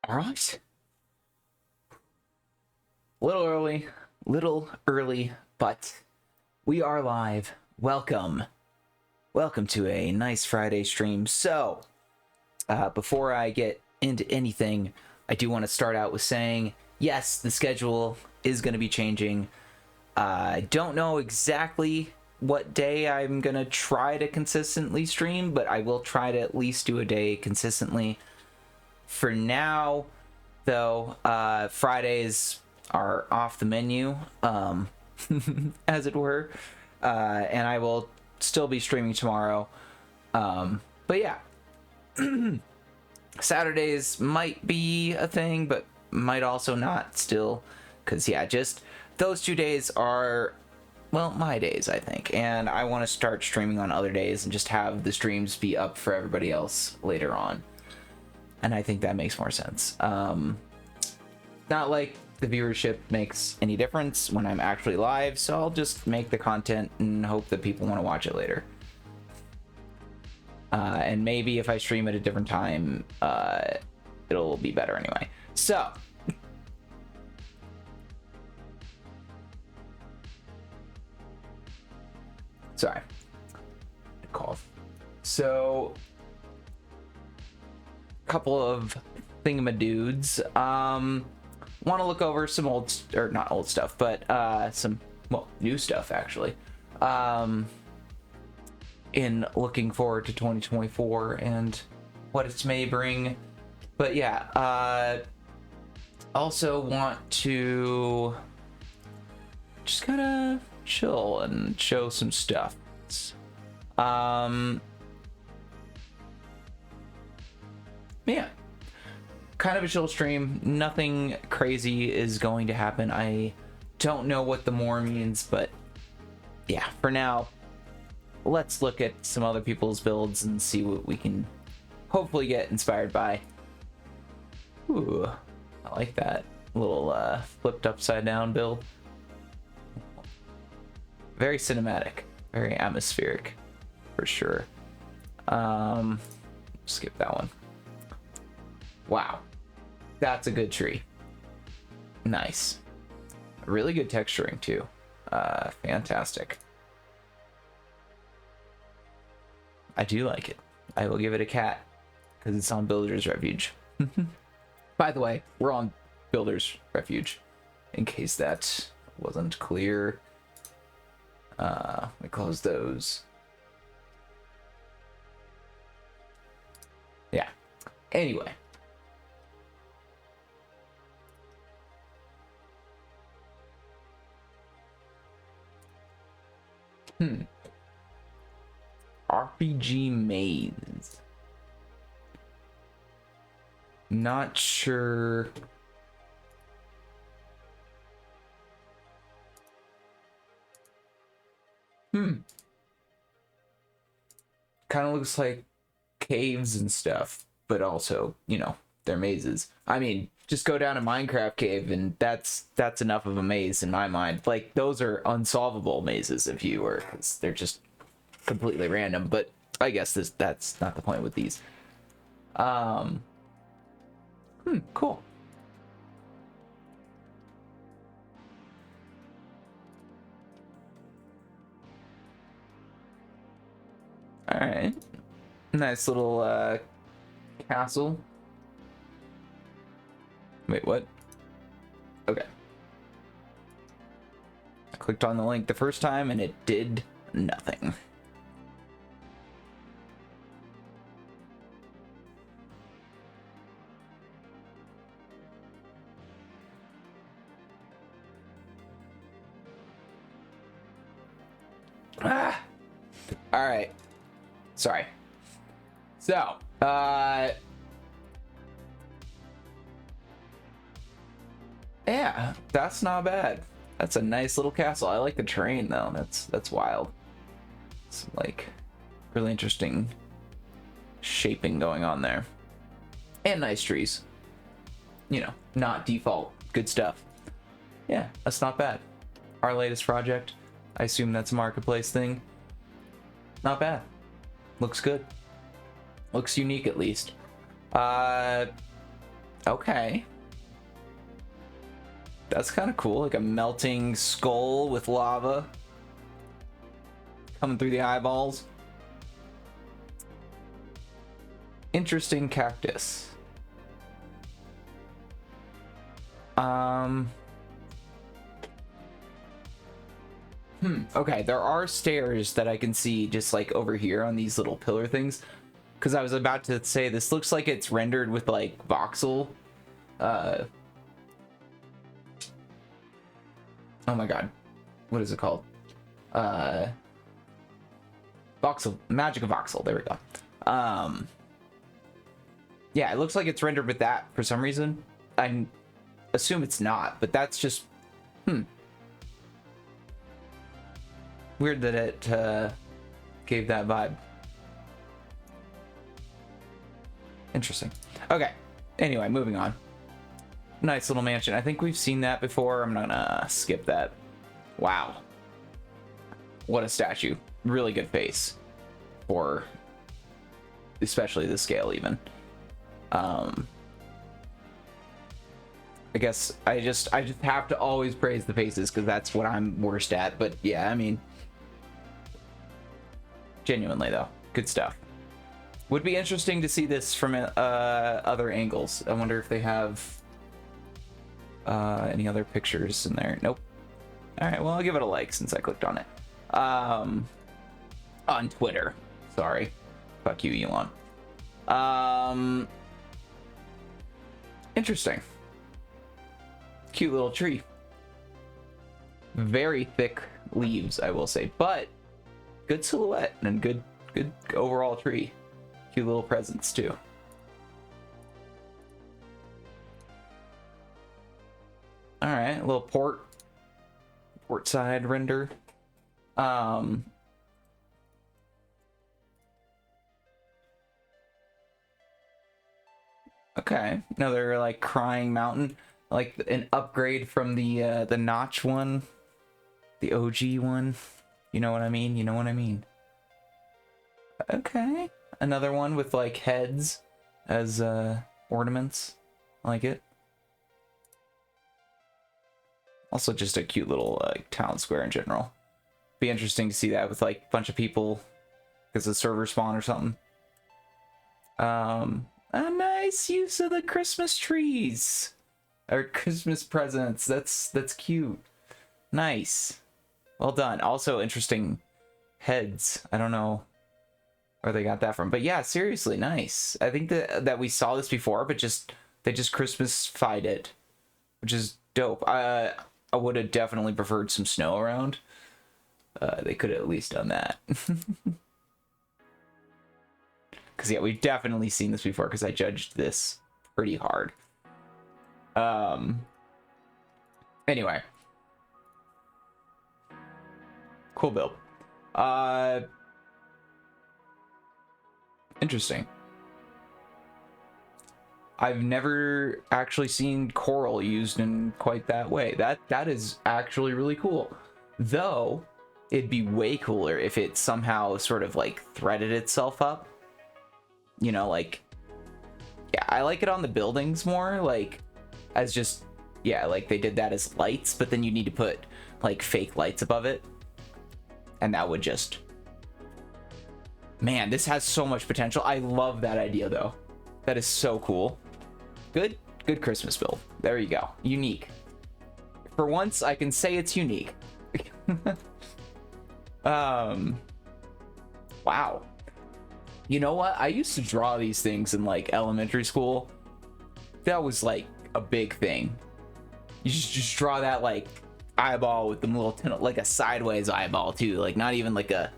All right. Little early, but we are live. Welcome to a nice Friday stream. So, before I get into anything, I do want to start out with saying, yes, the schedule is going to be changing. I don't know exactly what day I'm going to try to consistently stream, but I will try to at least do a day consistently. For now, though, Fridays are off the menu, as it were, and I will still be streaming tomorrow. But yeah, Saturdays might be a thing, but might also not still, because yeah, just those 2 days are, well, my days, I think, and I want to start streaming on other days and just have the streams be up for everybody else later on. And I think that makes more sense. Not like the viewership makes any difference when I'm actually live, so I'll just make the content and hope that people want to watch it later. And maybe if I stream at a different time, it'll be better anyway. So, sorry, cough. So, couple of thingamadudes. Want to look over some old, or not old stuff, but some, well, new stuff actually. In looking forward to 2024 and what it may bring. But yeah, also want to just kind of chill and show some stuff. Yeah, kind of a chill stream. Nothing crazy is going to happen. I don't know what the more means, but yeah, for now, let's look at some other people's builds and see what we can hopefully get inspired by. Ooh, I like that little flipped upside down build. Very cinematic, very atmospheric, for sure. Skip that one. Wow, that's a good tree. Nice. Really good texturing too. Fantastic. I do like it. I will give it a cat because it's on Builder's Refuge. By the way, we're on Builder's Refuge, in case that wasn't clear. Let me close those. Yeah. Anyway. RPG maze. Not sure. Kind of looks like caves and stuff, but also, you know, they're mazes. I mean, just go down a Minecraft cave and that's enough of a maze in my mind. Like, those are unsolvable mazes if you were, 'cause they're just completely random, but I guess that's not the point with these. Cool. All right, nice little castle. Wait, what? Okay, I clicked on the link the first time and it did nothing. All right, sorry. So yeah, that's not bad. That's a nice little castle. I like the terrain though. That's wild. Some like really interesting shaping going on there, and nice trees. You know, not default. Good stuff. Yeah, that's not bad. Our latest project. I assume that's a marketplace thing. Not bad. Looks good. Looks unique at least. Okay. That's kind of cool, like a melting skull with lava coming through the eyeballs. Interesting cactus. Okay, there are stairs that I can see just like over here on these little pillar things. Because I was about to say, this looks like it's rendered with like voxel. Oh my god. What is it called? Voxel, magic of voxel. There we go. Yeah, it looks like it's rendered with that for some reason. I assume it's not, but that's just weird that it gave that vibe. Interesting. Okay. Anyway, moving on. Nice little mansion. I think we've seen that before. I'm not gonna skip that. Wow. What a statue. Really good face. For especially the scale even. I guess I just have to always praise the faces because that's what I'm worst at. But yeah, I mean, genuinely though, good stuff. Would be interesting to see this from other angles. I wonder if they have any other pictures in there. Nope. All right, well, I'll give it a like since I clicked on it. On Twitter. Sorry. Fuck you, Elon. Interesting. Cute little tree. Very thick leaves, I will say, but good silhouette and good overall tree. Cute little presents too. All right, a little port side render. Okay, another like crying mountain, like an upgrade from the notch one, the OG one. You know what I mean? You know what I mean? Okay, another one with like heads as ornaments. I like it. Also, just a cute little town square in general. Be interesting to see that with like a bunch of people because of server spawn or something. A nice use of the Christmas trees or Christmas presents. That's cute. Nice. Well done. Also interesting heads. I don't know where they got that from, but yeah, seriously, nice. I think that we saw this before, but they just Christmas-fied it, which is dope. I would have definitely preferred some snow around. They could have at least done that. Because, yeah, we've definitely seen this before because I judged this pretty hard. Anyway. Cool build. Interesting. I've never actually seen coral used in quite that way. That is actually really cool. Though, it'd be way cooler if it somehow sort of, like, threaded itself up. You know, like, yeah, I like it on the buildings more, like, as just, yeah, like, they did that as lights, but then you need to put, like, fake lights above it. And that would just... Man, this has so much potential. I love that idea, though. That is so cool. Good Christmas build. There you go. Unique. For once, I can say it's unique. Wow. You know what? I used to draw these things in like elementary school. That was like a big thing. You just draw that like eyeball with the little like a sideways eyeball too, like not even like a,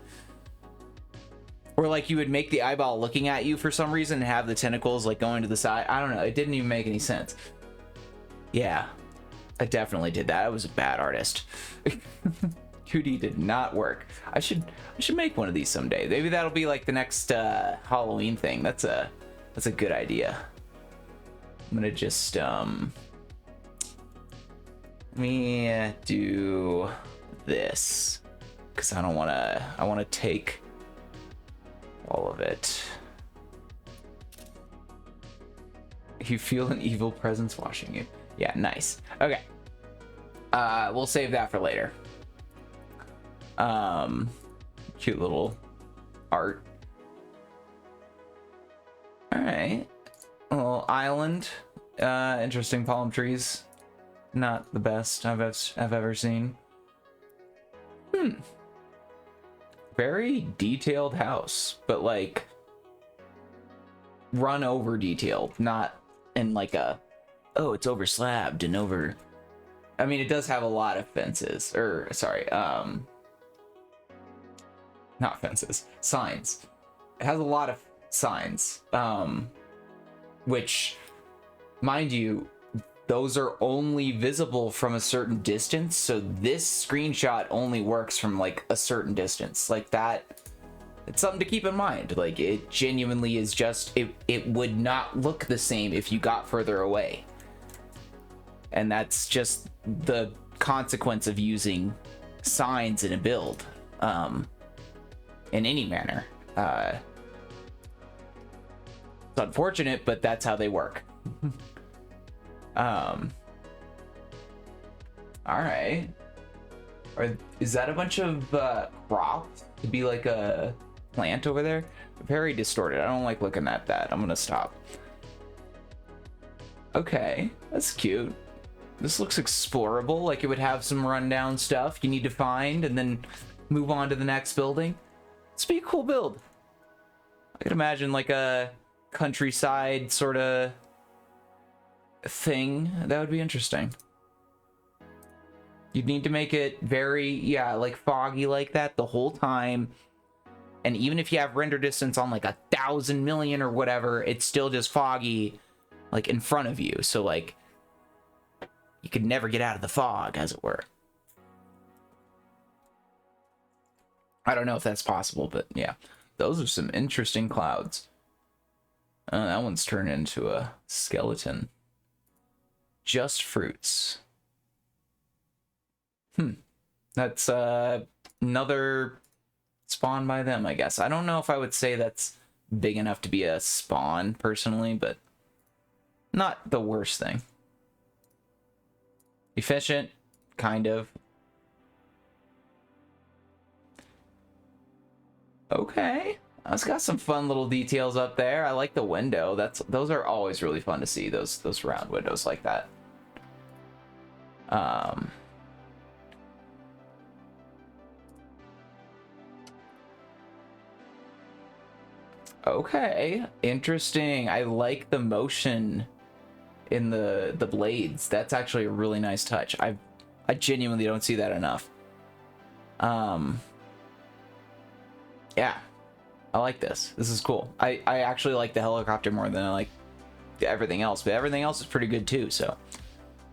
or like you would make the eyeball looking at you for some reason and have the tentacles like going to the side. I don't know. It didn't even make any sense. Yeah, I definitely did that. I was a bad artist. 2D did not work. I should make one of these someday. Maybe that'll be like the next Halloween thing. That's a good idea. I'm gonna just let me do this because I want to take all of it You feel an evil presence watching you. Yeah, nice. Okay. We'll save that for later. Cute little art. All right. A little island. Interesting palm trees. Not the best I've ever seen. Very detailed house, but like run over detailed, not in like a, oh, it's over slabbed and over. I mean, it does have a lot of fences, or sorry, not fences, signs. It has a lot of signs, which, mind you, those are only visible from a certain distance. So this screenshot only works from like a certain distance. Like that, it's something to keep in mind. Like it genuinely is just, it would not look the same if you got further away. And that's just the consequence of using signs in a build, in any manner. It's unfortunate, but that's how they work. All right. Is that a bunch of crops to be like a plant over there? Very distorted. I don't like looking at that. I'm gonna stop. Okay, that's cute. This looks explorable. Like it would have some rundown stuff you need to find and then move on to the next building. This would be a cool build. I could imagine like a countryside sort of thing. That would be interesting. You'd need to make it very, yeah, like foggy like that the whole time. And even if you have render distance on like 1,000 million or whatever, it's still just foggy like in front of you. So like you could never get out of the fog, as it were. I don't know if that's possible, but yeah. Those are some interesting clouds. That one's turned into a skeleton. Just fruits. That's another spawn by them, I guess. I don't know if I would say that's big enough to be a spawn, personally, but not the worst thing. Efficient, kind of. Okay. It's got some fun little details up there. I like the window. Those are always really fun to see, those round windows like that. Okay, interesting. I like the motion in the blades. That's actually a really nice touch. I genuinely don't see that enough. Yeah, I like this. This is cool. I actually like the helicopter more than I like everything else, but everything else is pretty good too. So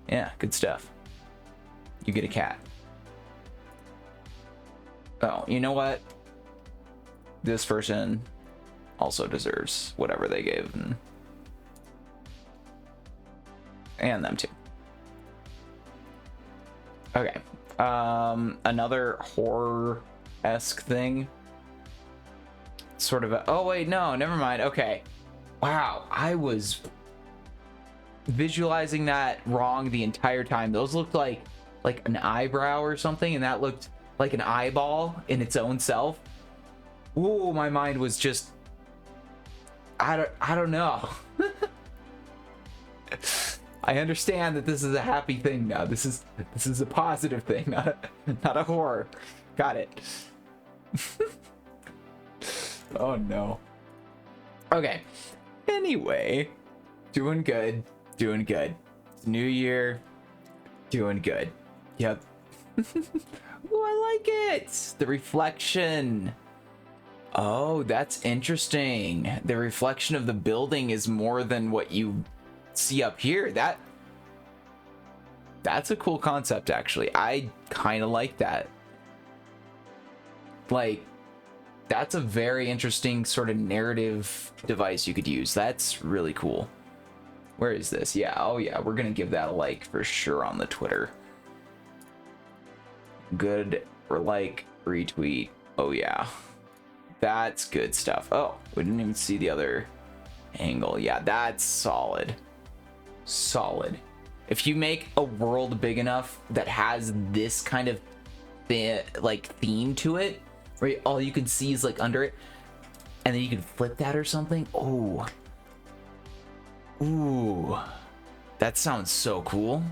yeah, good stuff. You get a cat. Oh, you know what? This person also deserves whatever they gave, and them too. Okay. Another horror-esque thing. Sort of a, oh wait, no, never mind. Okay. Wow, I was visualizing that wrong the entire time. Those looked like an eyebrow or something, and that looked like an eyeball in its own self. Ooh, my mind was just, I don't know. I understand that this is a happy thing now. This is a positive thing, not a horror. Got it. Oh no. Okay. Anyway, doing good. New year, doing good. Yep. Ooh, I like it. The reflection. Oh, that's interesting. The reflection of the building is more than what you see up here. That's a cool concept, actually. I kind of like that. Like, that's a very interesting sort of narrative device you could use. That's really cool. Where is this? Yeah, oh yeah, we're gonna give that a like for sure on the Twitter. Good, or like, retweet. Oh yeah, that's good stuff. Oh, we didn't even see the other angle. Yeah, that's solid. solid. If you make a world big enough that has this kind of theme to it, right? All you can see is like under it, and then you can flip that or something. Oh, ooh, that sounds so cool.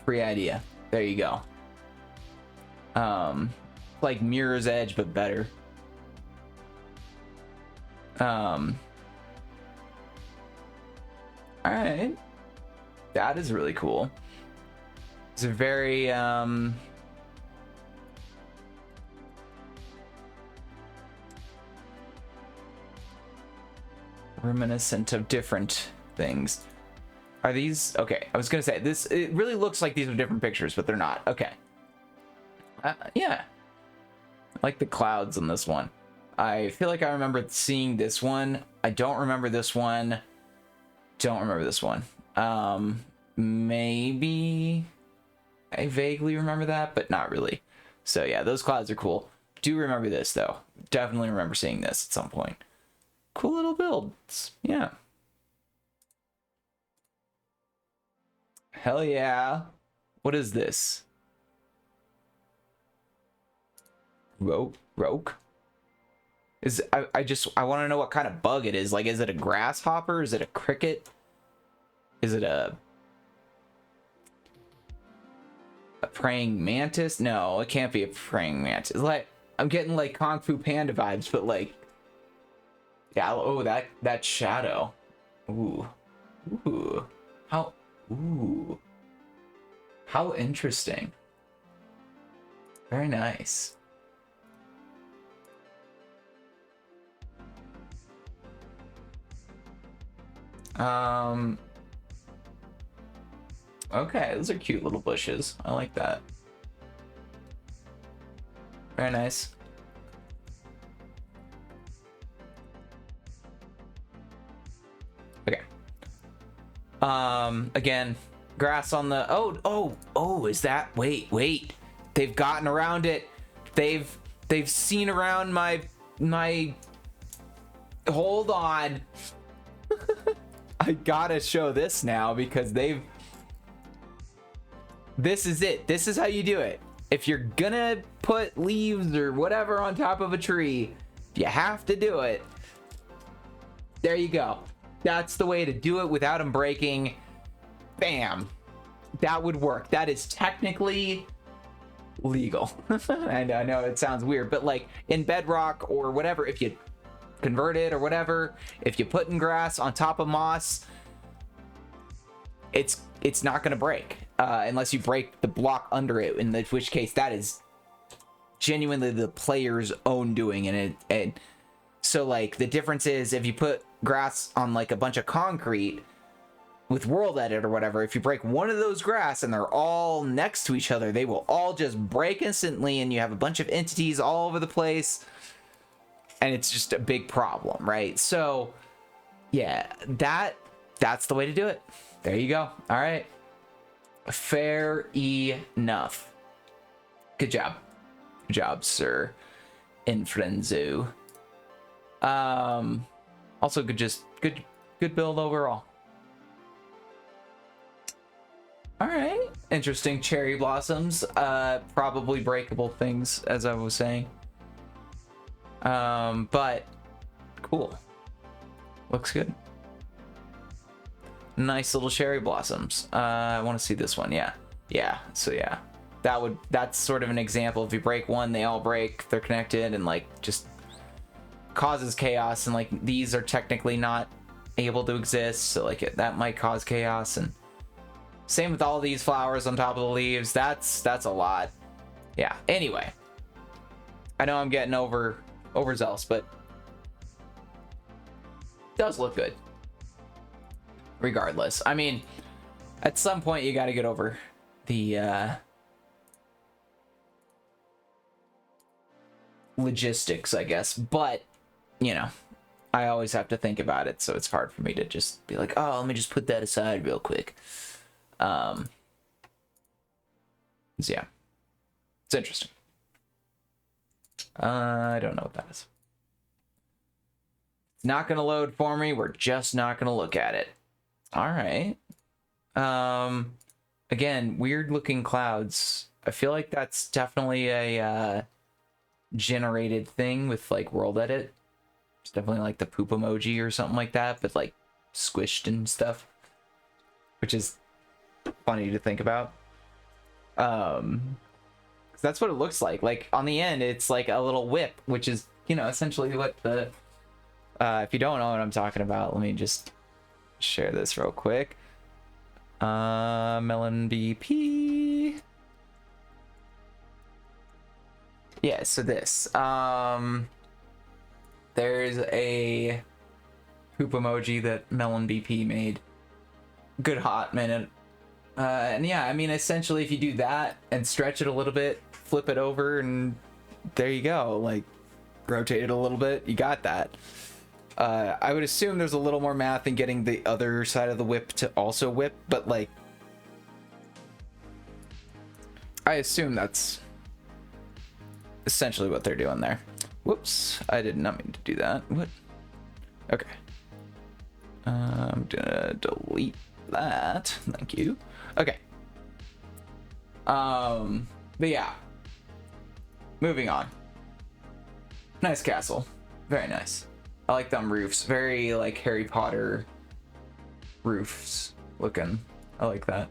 Free idea. There you go. Like Mirror's Edge, but better. All right, that is really cool. It's a very reminiscent of different things. Are these okay? I was gonna say this. It really looks like these are different pictures, but they're not. Okay. Yeah, I like the clouds on this one. I feel like I remember seeing this one. I don't remember this one. Don't remember this one. Maybe I vaguely remember that, but not really. So yeah, those clouds are cool. Do remember this though. Definitely remember seeing this at some point. Cool little builds. Yeah. Hell yeah. What is this? Roke? Is I want to know what kind of bug it is. Like, is it a grasshopper? Is it a cricket? Is it a praying mantis? No, it can't be a praying mantis. Like, I'm getting like Kung Fu Panda vibes, but like, yeah. Oh, that shadow. Ooh, how interesting. Very nice. Okay, those are cute little bushes. I like that. Very nice. Okay. Again, grass on the oh, is that wait. They've gotten around it. They've seen around my hold on. I gotta show this now because this is it. This is how you do it. If you're gonna put leaves or whatever on top of a tree, you have to do it. There you go. That's the way to do it without them breaking. Bam. That would work. That is technically legal. And I know it sounds weird, but like in Bedrock or whatever, if you convert it or whatever, if you put in grass on top of moss, it's not going to break unless you break the block under it, in which case that is genuinely the player's own doing. And so like the difference is if you put grass on like a bunch of concrete with World Edit or whatever, if you break one of those grass and they're all next to each other, they will all just break instantly, and you have a bunch of entities all over the place, and it's just a big problem, right? So yeah, that's the way to do it. There you go. All right, fair enough. Good job, sir Infrenzo. Also good build overall. All right, interesting cherry blossoms. Probably breakable things, as I was saying. But cool. Looks good. Nice little cherry blossoms. I want to see this one. Yeah. So yeah, that's sort of an example. If you break one, they all break. They're connected, and like just causes chaos. And like these are technically not able to exist, so like that might cause chaos. And same with all these flowers on top of the leaves. That's a lot. Yeah. Anyway, I know I'm getting overzealous, but it does look good. Regardless, I mean, at some point you got to get over the logistics, I guess. But you know, I always have to think about it, so it's hard for me to just be like, oh, let me just put that aside real quick. So yeah, it's interesting. I don't know what that is. It's not gonna load for me. We're just not gonna look at it. All right. Again, weird looking clouds. I feel like that's definitely a generated thing with like world edit. It's definitely like the poop emoji or something like that, but like squished and stuff, which is funny to think about. 'Cause that's what it looks like. Like on the end, it's like a little whip, which is, you know, essentially what the if you don't know what I'm talking about, let me just share this real quick. Melon BP. Yeah, so this. There's a poop emoji that Melon BP made. Good hot minute. And yeah, I mean, essentially, if you do that and stretch it a little bit, flip it over, and there you go. Like, rotate it a little bit, you got that. I would assume there's a little more math in getting the other side of the whip to also whip, but like, I assume that's essentially what they're doing there. Whoops, I did not mean to do that. What? Okay. I'm gonna delete that. Thank you. Okay. But yeah. Moving on. Nice castle. Very nice. I like them roofs. Very like Harry Potter roofs looking. I like that.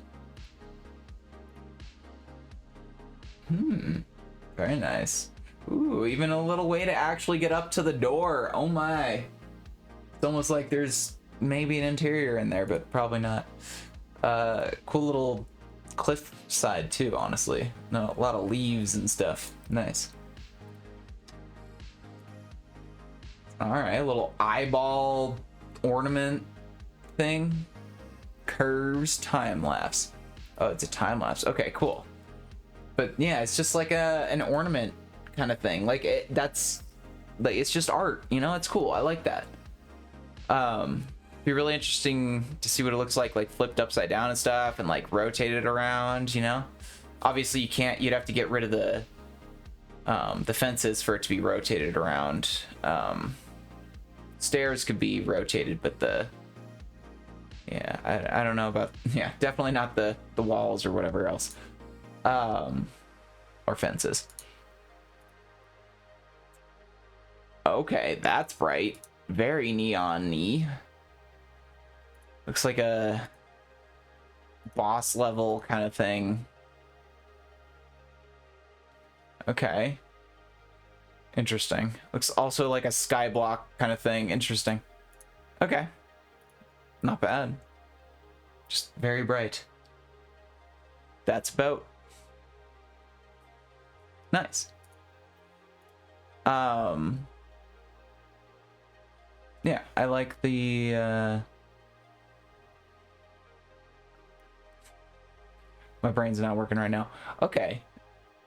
Very nice. Ooh, even a little way to actually get up to the door. Oh my. It's almost like there's maybe an interior in there, but probably not. Cool little cliff side too, honestly. No, a lot of leaves and stuff. Nice. All right, a little eyeball ornament thing. Curves time lapse. Oh, it's a time lapse. Okay, cool. But yeah, it's just like an ornament kind of thing. Like that's like it's just art, you know? It's cool. I like that. Be really interesting to see what it looks like flipped upside down and stuff, and like rotated around, you know? Obviously you can't, you'd have to get rid of the fences for it to be rotated around. Stairs could be rotated, but I don't know about, yeah, definitely not the walls or whatever else. Or fences. Okay, that's bright. Very neon-y. Looks like a boss level kind of thing. Okay. Interesting. Looks also like a skyblock kind of thing. Interesting. Okay. Not bad. Just very bright. That's about. Nice. Yeah, I like the my brain's not working right now. Okay.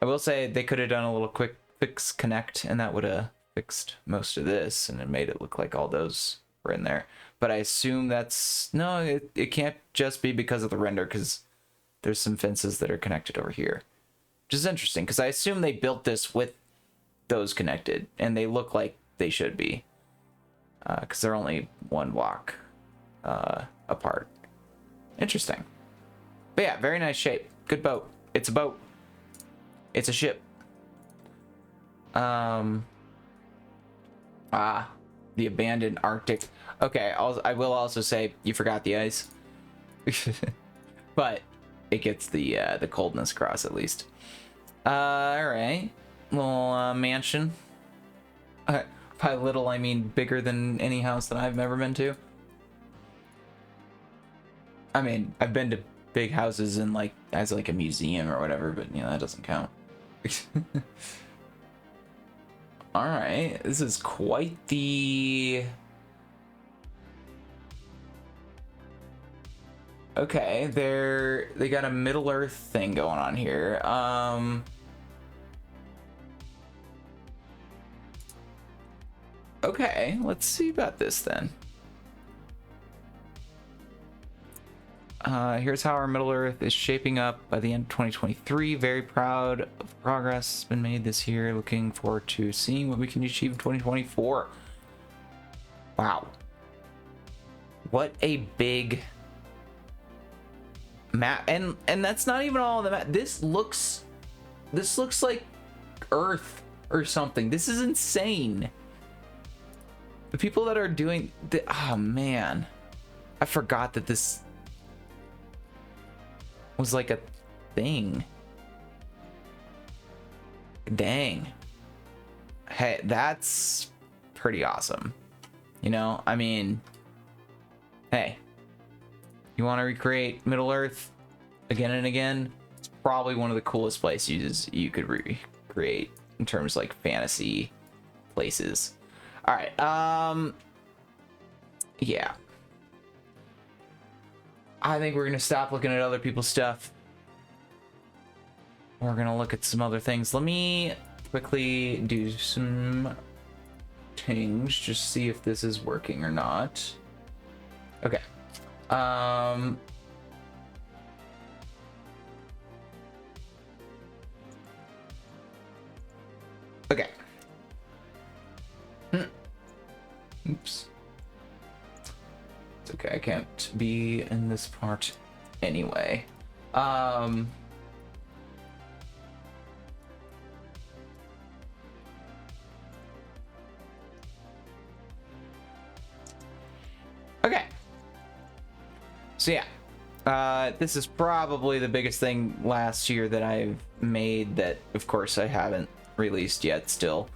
I will say they could have done a little quick fix connect, and that would have fixed most of this, and it made it look like all those were in there. But I assume that's no, it can't just be because of the render, because there's some fences that are connected over here, which is interesting because I assume they built this with those connected, and they look like they should be, because they're only one block apart. Interesting. But yeah, very nice shape. Good boat. It's a boat. It's a ship. The abandoned Arctic. Okay, I will also say you forgot the ice. But it gets the coldness across at least. All right. Little mansion. By little, I mean bigger than any house that I've ever been to. I mean, I've been to big houses in like as like a museum or whatever, but you know, that doesn't count. All right, this is quite the. Okay, they got a Middle Earth thing going on here. Okay, let's see about this then. Here's how our Middle Earth is shaping up by the end of 2023. Very proud of progress been made this year. Looking forward to seeing what we can achieve in 2024. Wow. What a big map, and that's not even all of the map. This looks like Earth or something. This is insane. The people that are doing the, oh man, I forgot that this was like a thing. Dang. Hey, that's pretty awesome. You know, I mean, hey, you want to recreate Middle Earth again and again? It's probably one of the coolest places you could recreate in terms of like fantasy places. All right, yeah. I think we're gonna stop looking at other people's stuff. We're gonna look at some other things. Let me quickly do some things, just see if this is working or not. Okay. Okay. Oops. It's okay, I can't be in this part anyway. Okay. So yeah, this is probably the biggest thing last year that I've made that, of course, I haven't released yet still.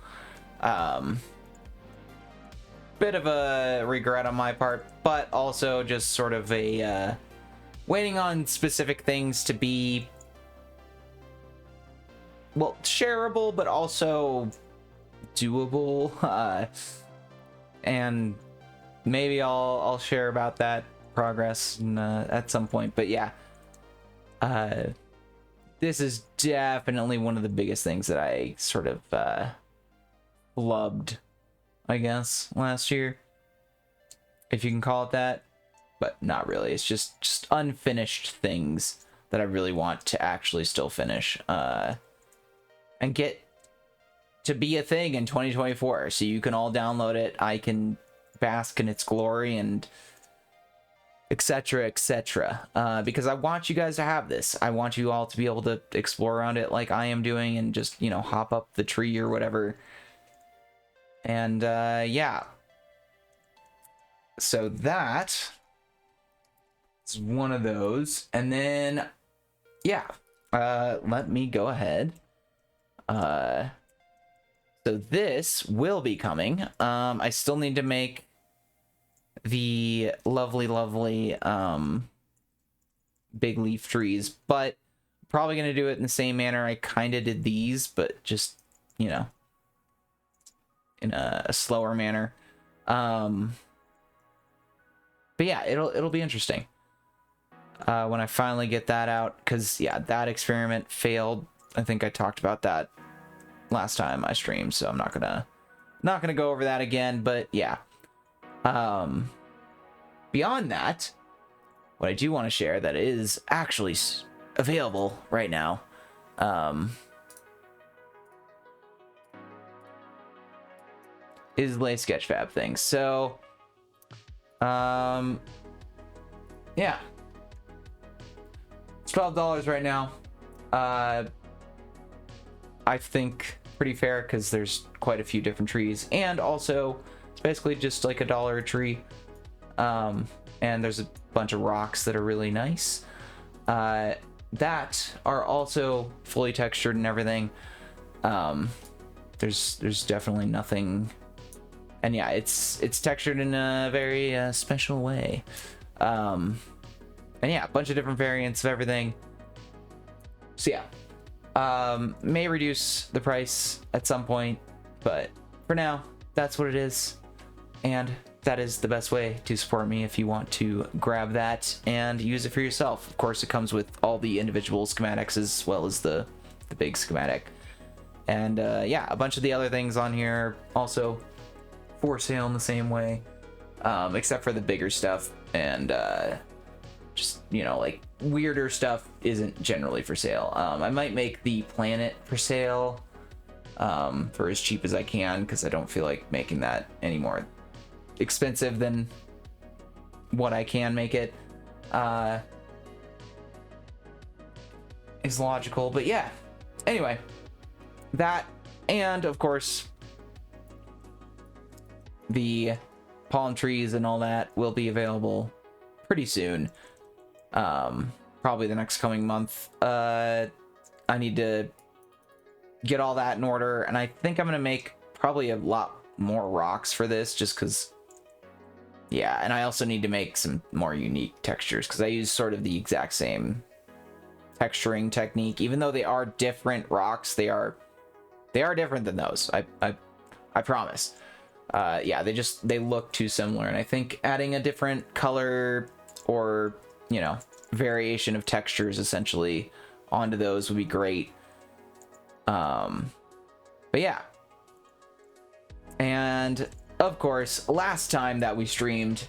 Bit of a regret on my part, but also just sort of a waiting on specific things to be, well, shareable, but also doable. And maybe I'll share about that progress at some point. But yeah, this is definitely one of the biggest things that I sort of flubbed, I guess, last year, if you can call it that. But not really. It's just unfinished things that I really want to actually still finish and get to be a thing in 2024, so you can all download it. I can bask in its glory and etc, etc, because I want you guys to have this. I want you all to be able to explore around it like I am doing, and just, you know, hop up the tree or whatever. And yeah, so that is one of those. And then yeah, let me go ahead. So this will be coming. I still need to make the lovely big leaf trees, but probably gonna do it in the same manner I kind of did these, but just, you know, in a slower manner. But yeah, it'll be interesting when I finally get that out, because yeah, that experiment failed. I think I talked about that last time I streamed, so I'm not gonna go over that again. But yeah, beyond that, what I do want to share that is actually available right now, is Lay Sketchfab things. So yeah, it's $12 right now. I think pretty fair, because there's quite a few different trees, and also it's basically just like $1 a tree. And there's a bunch of rocks that are really nice that are also fully textured and everything. There's definitely nothing, and yeah, it's textured in a very special way. And yeah, a bunch of different variants of everything. So yeah, may reduce the price at some point, but for now, that's what it is. And that is the best way to support me if you want to grab that and use it for yourself. Of course, it comes with all the individual schematics as well as the big schematic. And yeah, a bunch of the other things on here also for sale in the same way, except for the bigger stuff. And just, you know, like weirder stuff isn't generally for sale. I might make the planet for sale for as cheap as I can, because I don't feel like making that any more expensive than what I can make it. is logical. But yeah, anyway, that, and of course the palm trees and all that will be available pretty soon. Probably the next coming month. I need to get all that in order, and I think I'm gonna make probably a lot more rocks for this, just because, yeah. And I also need to make some more unique textures, because I use sort of the exact same texturing technique. Even though they are different rocks, they are different than those. I promise. Yeah, they look too similar, and I think adding a different color or, you know, variation of textures essentially onto those would be great. But yeah, and of course, last time that we streamed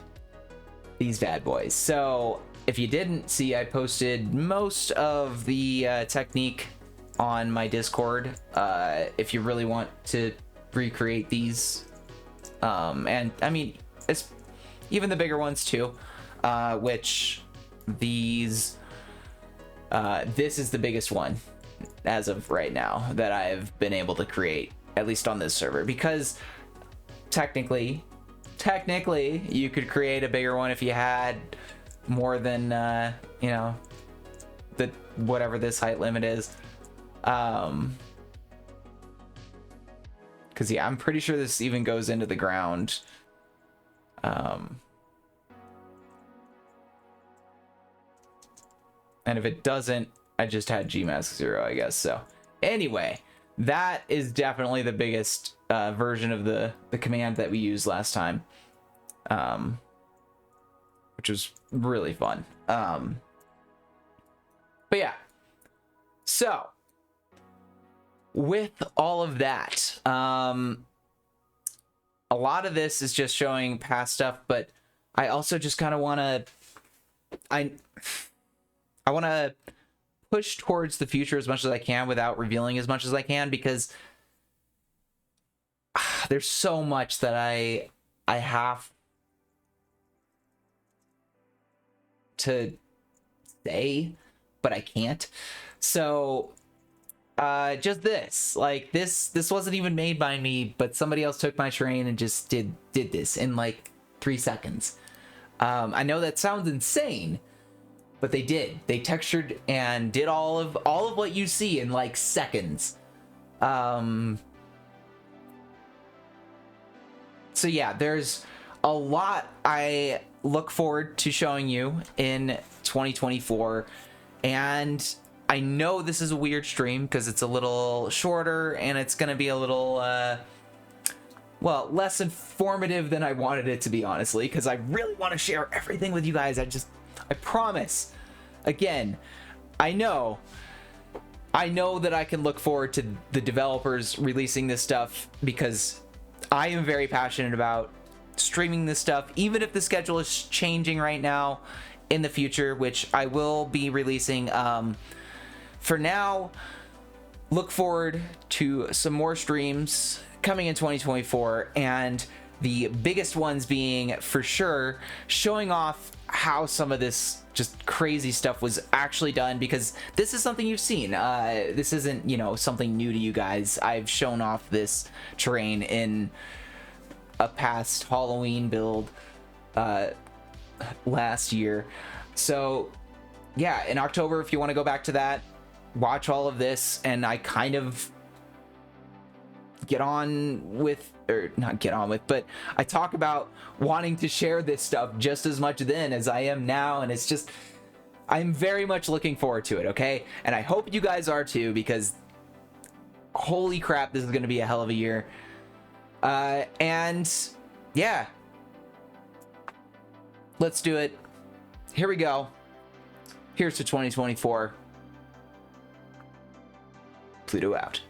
these bad boys. So if you didn't see, I posted most of the technique on my Discord. If you really want to recreate these, and I mean, it's even the bigger ones too, which these, this is the biggest one as of right now that I've been able to create, at least on this server, because technically you could create a bigger one if you had more than you know, the whatever this height limit is. Because yeah, I'm pretty sure this even goes into the ground. And if it doesn't, I just had Gmask 0, I guess. So anyway, that is definitely the biggest version of the command that we used last time, which was really fun. But yeah, so with all of that, a lot of this is just showing past stuff, but I also just kind of want to, I want to push towards the future as much as I can without revealing as much as I can, because there's so much that I have to say, but I can't. So just this, like, this wasn't even made by me, but somebody else took my terrain and just did this in like 3 seconds. I know that sounds insane, but they did. They textured and did all of what you see in like seconds. So yeah, there's a lot I look forward to showing you in 2024, and I know this is a weird stream because it's a little shorter and it's gonna be a little well, less informative than I wanted it to be, honestly, because I really want to share everything with you guys. I promise. Again, I know that I can look forward to the developers releasing this stuff, because I am very passionate about streaming this stuff, even if the schedule is changing right now in the future, which I will be releasing. For now, look forward to some more streams coming in 2024, and the biggest ones being, for sure, showing off how some of this just crazy stuff was actually done, because this is something you've seen. This isn't, you know, something new to you guys. I've shown off this terrain in a past Halloween build last year. So yeah, in October, if you want to go back to that, watch all of this, and I kind of get on with, or not get on with, but I talk about wanting to share this stuff just as much then as I am now, and it's just, I'm very much looking forward to it, okay? And I hope you guys are too, because holy crap, this is going to be a hell of a year. And yeah, let's do it. Here we go. Here's to 2024. Pluto out.